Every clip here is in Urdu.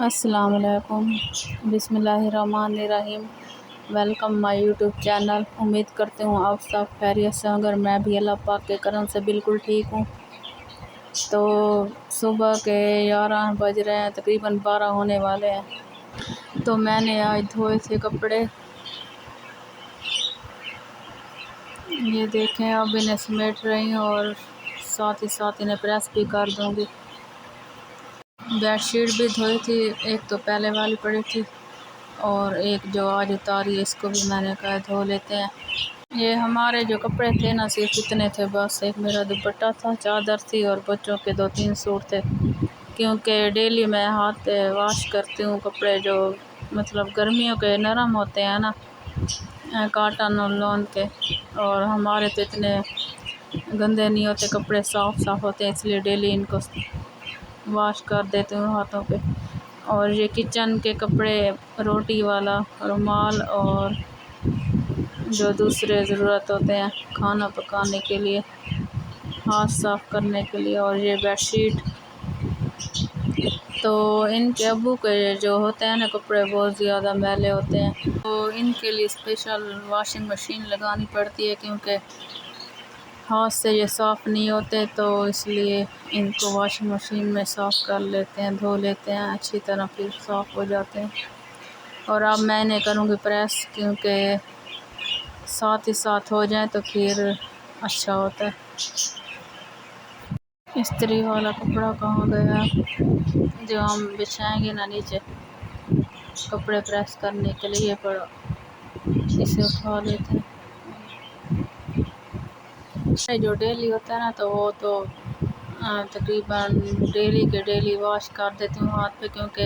السلام علیکم، بسم اللہ الرحمن الرحیم۔ ویلکم مائی یوٹیوب چینل۔ امید کرتے ہوں آپ سب خیریت سے ہوں، میں بھی اللہ پاک کے کرم سے بالکل ٹھیک ہوں۔ تو صبح کے 11 بج رہے ہیں، تقریباً 12 ہونے والے ہیں۔ تو میں نے آج دھوئے تھے کپڑے، یہ دیکھیں اب انہیں سمیٹ رہی ہوں اور ساتھ ہی ساتھ انہیں پریس بھی کر دوں گی۔ بیڈ شیٹ بھی دھوئی تھی، ایک تو پہلے والی پڑی تھی اور ایک جو آج اتاری، اس کو بھی میں نے کہا دھو لیتے ہیں۔ یہ ہمارے جو کپڑے تھے نا، صرف اتنے تھے بس۔ ایک میرا دوپٹہ تھا، چادر تھی اور بچوں کے 2-3 سوٹ تھے، کیونکہ ڈیلی میں ہاتھ واش کرتی ہوں کپڑے، جو مطلب گرمیوں کے نرم ہوتے ہیں نا، کاٹن اور لون کے، اور ہمارے تو اتنے گندے نہیں ہوتے کپڑے، صاف ہوتے ہیں، اس لیے ڈیلی ان کو واش کر دیتی ہوں ہاتھوں پہ۔ اور یہ کچن کے کپڑے، روٹی والا رومال اور جو دوسرے ضرورت ہوتے ہیں کھانا پکانے کے لیے، ہاتھ صاف کرنے کے لیے، اور یہ بیڈ شیٹ۔ تو ان کے ابو کے جو ہوتے ہیں نا کپڑے، بہت زیادہ میلے ہوتے ہیں، تو ان کے لیے اسپیشل واشنگ مشین لگانی پڑتی ہے، کیونکہ ہاتھ سے یہ صاف نہیں ہوتے، تو اس لیے ان کو واشنگ مشین میں صاف کر لیتے ہیں، دھو لیتے ہیں اچھی طرح، پھر صاف ہو جاتے ہیں۔ اور اب میں نے کروں گی پریس، کیونکہ ساتھ ہی ساتھ ہو جائیں تو پھر اچھا ہوتا ہے۔ استری والا کپڑا کہاں گیا، جو ہم بچھائیں گے نا نیچے کپڑے پریس کرنے کے لیے، پڑا، اسے اٹھا لیتے ہیں۔ جو ڈیلی ہوتا ہے نا، تو وہ تو تقریباً ڈیلی واش کر دیتی ہوں ہاتھ پہ، کیونکہ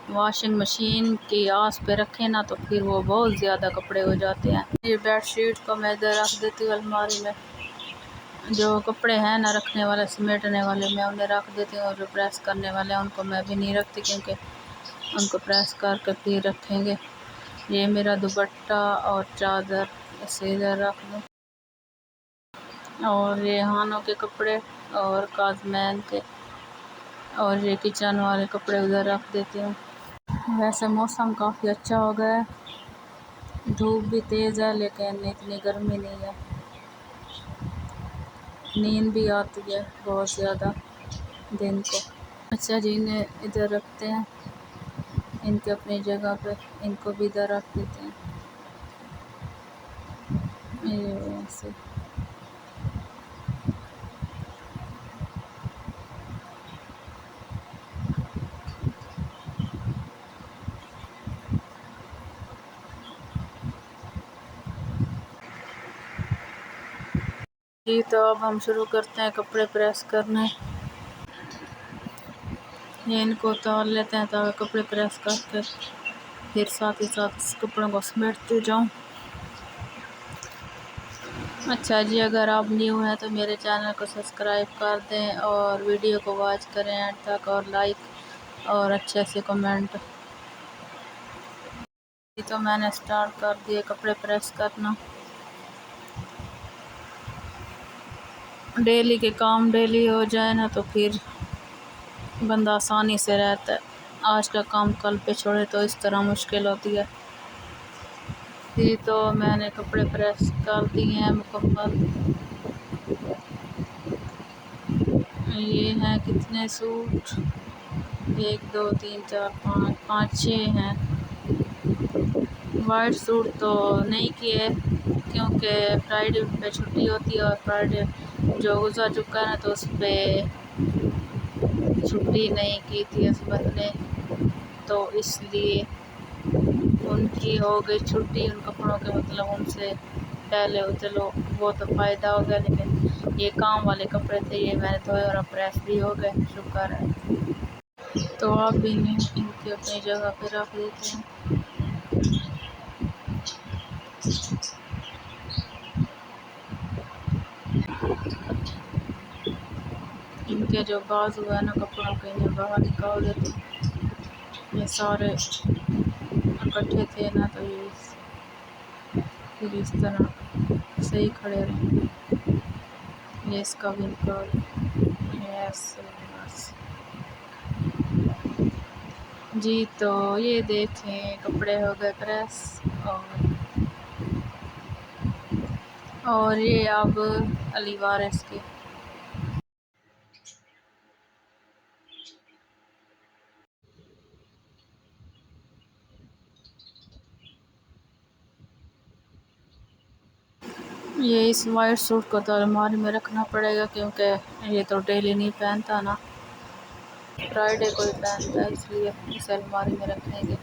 واشنگ مشین کی آس پہ رکھے نا تو پھر وہ بہت زیادہ کپڑے ہو جاتے ہیں۔ یہ بیڈ شیٹ کو میں ادھر رکھ دیتی ہوں الماری میں، جو کپڑے ہیں نا رکھنے والے، سمیٹنے والے، میں انہیں رکھ دیتی ہوں، اور جو پریس کرنے والے ہیں ان کو میں بھی نہیں رکھتی، کیونکہ ان کو پریس کر کے پھر رکھیں گے۔ یہ میرا دوپٹہ اور چادر، اسے ادھر رکھ دوں، اور یہ ہانوں کے کپڑے اور کازمین کے، اور یہ کچن والے کپڑے ادھر رکھ دیتی ہوں۔ ویسے موسم کافی اچھا ہو گیا ہے، دھوپ بھی تیز ہے لیکن اتنی گرمی نہیں ہے، نیند بھی آتی ہے بہت زیادہ دن کو۔ اچھا جی، انہیں ادھر رکھتے ہیں، ان کے اپنی جگہ پہ، ان کو بھی ادھر رکھ دیتے ہیں، یہ ایسے۔ جی تو اب ہم شروع کرتے ہیں کپڑے پریس کرنے۔ یہ ان کو اتار لیتے ہیں تاکہ کپڑے پریس کر کے پھر ساتھ ہی ساتھ اس کپڑوں کو سمیٹتے جاؤں۔ اچھا جی، اگر آپ نیو ہیں تو میرے چینل کو سبسکرائب کر دیں اور ویڈیو کو واچ کریں اینڈ تک، اور لائک اور اچھے سے کمنٹ۔ تو میں نے سٹارٹ کر دیے کپڑے پریس کرنا۔ ڈیلی کے کام ڈیلی ہو جائے نا تو پھر بندہ آسانی سے رہتا ہے، آج کا کام کل پہ چھوڑے تو اس طرح مشکل ہوتی ہے۔ جی تو میں نے کپڑے پریس کر دیے ہیں مکمل۔ یہ ہیں کتنے سوٹ، 1 2 3 4 5 6 ہیں۔ وائٹ سوٹ تو نہیں کیے، کیونکہ فرائیڈے پہ چھٹی ہوتی ہے، اور فرائیڈے جو گزر چکا ہے نا تو اس پہ چھٹی نہیں کی تھی ہسبینڈ نے، تو اس لیے ان کی ہو گئی چھٹی ان کپڑوں کے، مطلب ان سے پہلے چلو وہ تو فائدہ ہو گیا، لیکن یہ کام والے کپڑے تھے، یہ میں نے دھوئے اور پریس بھی ہو گئے، شکر ہے۔ تو آپ بھی ان کی اپنی جگہ پہ رکھ دیتے ہیں۔ ان کے جو بازو ہے نا کپڑوں کے، انہیں باہر نکال دیتے ہیں، یہ سارے اکٹھے تھے نا تو یہ پھر اس طرح صحیح کھڑے رہیں گے۔ یہ اس کا بھی نکال، ایسے بس جی تو یہ دیکھیں کپڑے ہو گئے پریس، اور یہ اب علی وارث کے یہ اس وائٹ سوٹ کو تو الماری میں رکھنا پڑے گا، کیونکہ یہ تو ڈیلی نہیں پہنتا نا، فرائیڈے کو ہی پہنتا ہے، اس لیے اسے الماری میں رکھیں گے۔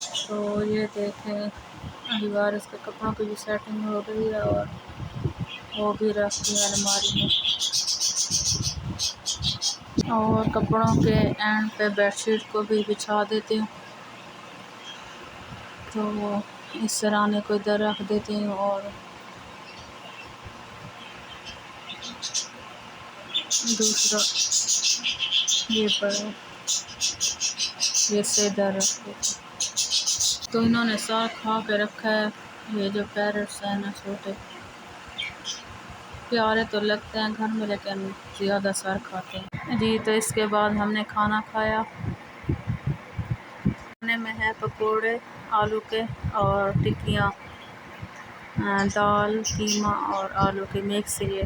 تو یہ دیکھیں علی وارث کے کپڑوں کی بھی سیٹنگ ہو گئی ہے، اور وہ بھی رکھ دیا الماری میں، اور کپڑوں کے اینڈ پہ بیڈ شیٹ کو بھی بچھا دیتی ہوں، تو وہ اس سرانے کو ادھر رکھ دیتی ہوں، اور دوسرا یہ پڑا یہ سے ادھر رکھ دیتی ہوں۔ تو انہوں نے سار کھا کے رکھا ہے، یہ جو پیرٹس ہیں نا چھوٹے، پیارے تو لگتے ہیں گھر میں لیکن زیادہ سر کھاتے ہیں۔ جی تو اس کے بعد ہم نے کھانا کھایا، کھانے میں ہے پکوڑے آلو کے اور ٹکیاں، دال قیمہ اور آلو کی مکس۔ یہ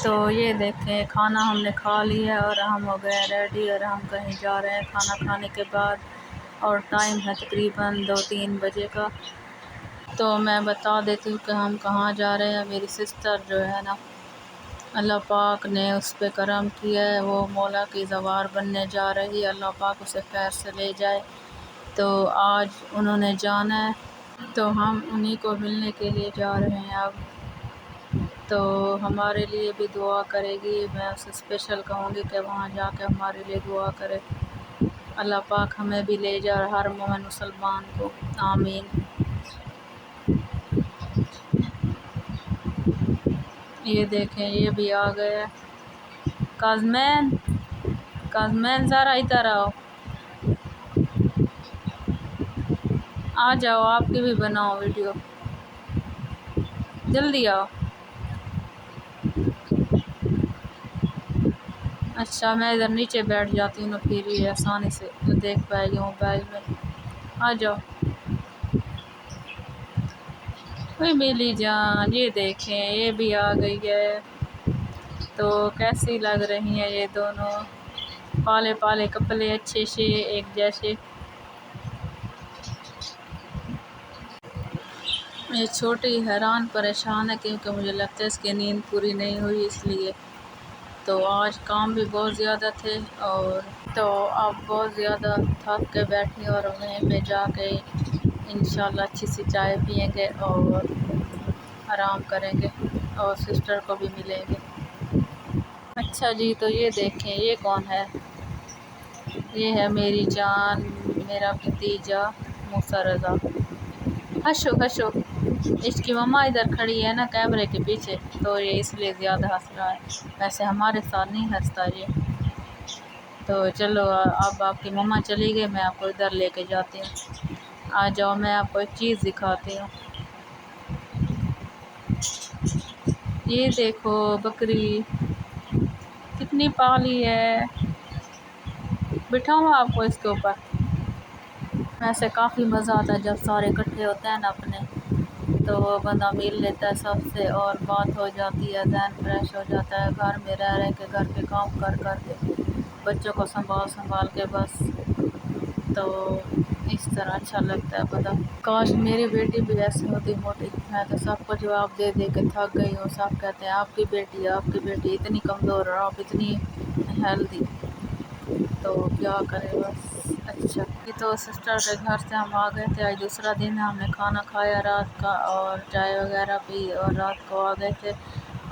تو یہ دیکھیں کھانا ہم نے کھا لیا ہے اور ہم ہو گئے ریڈی، اور ہم کہیں جا رہے ہیں کھانا کھانے کے بعد، اور ٹائم ہے تقریباً 2-3 بجے کا۔ تو میں بتا دیتی ہوں کہ ہم کہاں جا رہے ہیں۔ میری سسٹر جو ہے نا، اللہ پاک نے اس پہ کرم کیا ہے، وہ مولا کی زوار بننے جا رہی ہے، اللہ پاک اسے خیر سے لے جائے۔ تو آج انہوں نے جانا ہے، تو ہم انہی کو ملنے کے لیے جا رہے ہیں اب۔ تو ہمارے لیے بھی دعا کرے گی، میں اسے اسپیشل کہوں گی کہ وہاں جا کے ہمارے لیے دعا کرے، اللہ پاک ہمیں بھی لے جائے اور ہر مومن مسلمان کو، آمین۔ یہ دیکھیں یہ بھی آ گئے، کاظمین ذرا ادھر آؤ، آ جاؤ آپ کی بھی بناؤ ویڈیو، جلدی آؤ۔ اچھا میں ادھر نیچے بیٹھ جاتی ہوں نا، پھر یہ آسانی سے دیکھ پائے گی موبائل میں، آ جاؤ۔ اوئے میلی جان، یہ دیکھیں یہ بھی آ گئی ہے، تو کیسی لگ رہی ہیں یہ دونوں، پالے پالے کپڑے اچھے سے ایک جیسے۔ یہ چھوٹی حیران پریشان ہے، کیونکہ مجھے لگتا ہے اس کی نیند پوری نہیں ہوئی، اس لیے۔ تو آج کام بھی بہت زیادہ تھے، اور تو اب بہت زیادہ تھک کے بیٹھی، اور وہیں پہ جا کے انشاءاللہ اچھی سی چائے پئیں گے اور آرام کریں گے، اور سسٹر کو بھی ملیں گے۔ اچھا جی تو یہ دیکھیں یہ کون ہے، یہ ہے میری جان، میرا بھتیجا موسیٰ رضا، ہشو ہشو۔ اس کی مما ادھر کھڑی ہے نا کیمرے کے پیچھے، تو یہ اس لیے زیادہ ہنس رہا ہے، ویسے ہمارے ساتھ نہیں ہنستا یہ۔ تو چلو اب آپ کی مما چلی گئی، میں آپ کو ادھر لے کے جاتی ہوں، آ جاؤ میں آپ کو ایک چیز دکھاتی ہوں۔ یہ دیکھو بکری کتنی پالی ہے، بٹھاؤں آپ کو اس کے اوپر؟ ویسے کافی مزہ آتا ہے جب سارے اکٹھے ہوتے ہیں نا اپنے، تو وہ بندہ مل لیتا ہے سب سے، اور بات ہو جاتی ہے، ذہن فریش ہو جاتا ہے، گھر میں رہ رہ کے گھر کے کام کر کر کے، بچوں کو سنبھال کے بس، تو اس طرح اچھا لگتا ہے پتہ۔ کاش میری بیٹی بھی ایسی ہوتی موٹی، میں تو سب کو جواب دے دے کے تھک گئی ہوں، سب کہتے ہیں آپ کی بیٹی اتنی کمزور اور آپ اتنی ہیلدی، تو کیا کرے بس۔ اچھا یہ تو سسٹر کے گھر سے ہم آ گئے تھے، آج دوسرا دن ہے، ہم نے کھانا کھایا رات کا اور چائے وغیرہ پی، اور رات کو آ گئے تھے،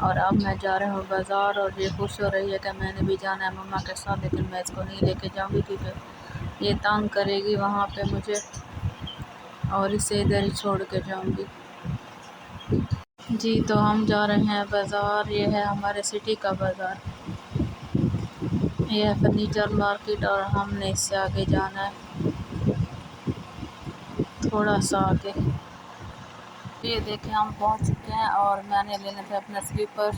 اور اب میں جا رہا ہوں بازار، اور یہ خوش ہو رہی ہے کہ میں نے بھی جانا ہے مما کے ساتھ، لیکن میں اس کو نہیں لے کے جاؤں گی کیونکہ یہ تنگ کرے گی وہاں پہ مجھے، اور اسے ادھر ہی چھوڑ کے جاؤں گی۔ جی تو ہم جا رہے ہیں بازار، یہ ہے ہمارے سٹی کا بازار، یہ ہے فرنیچر مارکیٹ، اور ہم نے اس سے آگے جانا ہے تھوڑا سا آگے۔ یہ دیکھیں ہم پہنچ چکے ہیں، اور میں نے لینے تھے اپنے سلیپر،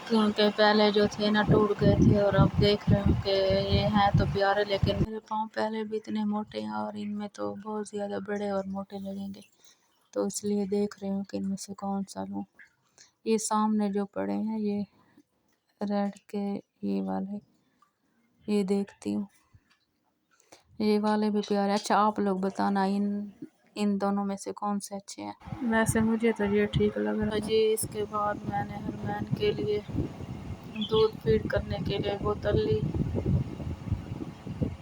کیونکہ پہلے جو تھے نا ٹوٹ گئے تھے، اور اب دیکھ رہے ہوں کہ یہ ہیں تو پیارے، لیکن میرے پاؤں پہلے بھی اتنے موٹے ہیں اور ان میں تو بہت زیادہ بڑے اور موٹے لگیں گے، تو اس لیے دیکھ رہی ہوں کہ ان میں سے کون سا لوں۔ یہ سامنے جو پڑے ہیں یہ ریڈ کے یہ والے، یہ دیکھتی ہوں، یہ والے بھی پیارے۔ اچھا آپ لوگ بتانا ان دونوں میں سے کون سے اچھے ہیں؟ ویسے مجھے تو یہ ٹھیک لگ رہا ہے جی۔ اس کے بعد میں نے حرمین کے لیے دودھ فیڈ کرنے کے لیے بوتل لی،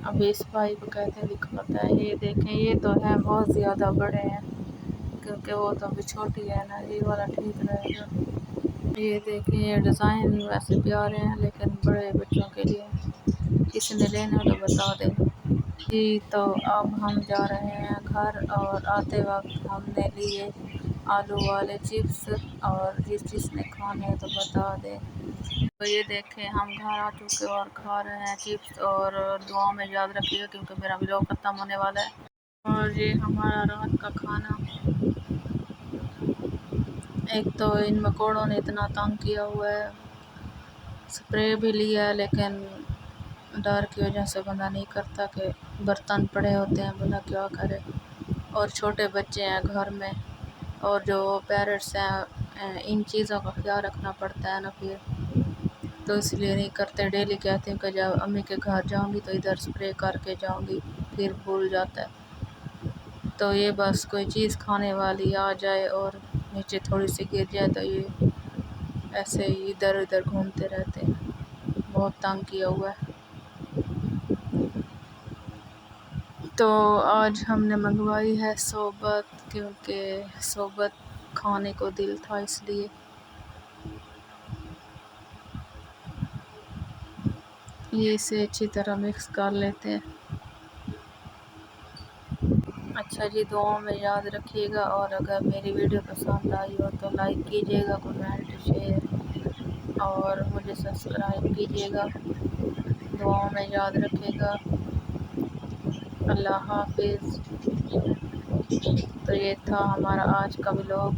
ابھی اس بھائی کو کہتے ہیں دکھاتا ہے۔ یہ دیکھیں یہ تو ہیں بہت زیادہ بڑے ہیں، کیونکہ وہ تو ابھی چھوٹی ہے نا، یہ والا ٹھیک رہے گا۔ یہ دیکھیں یہ ڈیزائن ویسے پیارے ہیں لیکن بڑے بچوں کے لیے، کسی نے لینا تو بتا دیں جی۔ تو اب ہم جا رہے ہیں گھر، اور آتے وقت ہم نے لیے آلو والے چپس، اور جس نے کھانے ہیں تو بتا دیں۔ تو یہ دیکھیں ہم گھر آ چکے اور کھا رہے ہیں چپس، اور دعاؤں میں یاد رکھیے گا کیونکہ میرا ولاگ ختم ہونے والا ہے۔ اور یہ ہمارا رات کا کھانا، ایک تو ان مکوڑوں نے اتنا تنگ کیا ہوا ہے، سپرے بھی لیا ہے لیکن ڈر کی وجہ سے بندہ نہیں کرتا کہ برتن پڑے ہوتے ہیں بندہ کیا کرے، اور چھوٹے بچے ہیں گھر میں، اور جو پیرنٹس ہیں ان چیزوں کا خیال رکھنا پڑتا ہے نا پھر، تو اس لیے نہیں کرتے۔ ڈیلی کہتے ہیں کہ جب امی کے گھر جاؤں گی تو ادھر سپرے کر کے جاؤں گی، پھر بھول جاتا ہے۔ تو یہ بس کوئی چیز کھانے والی آ جائے اور نیچے تھوڑی سی گر جائے تو یہ ایسے ہی ادھر ادھر گھومتے رہتے ہیں، بہت تنگ کیا ہوا ہے۔ تو آج ہم نے منگوائی ہے صحبت، کیونکہ صحبت کھانے کو دل تھا، اس لیے یہ اسے اچھی طرح مکس کر لیتے ہیں۔ اچھا جی، دعاؤں میں یاد رکھیے گا، اور اگر میری ویڈیو پسند آئی ہو تو لائک کیجیے گا، کمنٹ شیئر اور مجھے سبسکرائب کیجیے گا، دعاؤں میں یاد رکھیے گا۔ اللہ حافظ۔ تو یہ تھا ہمارا آج کا ولاگ۔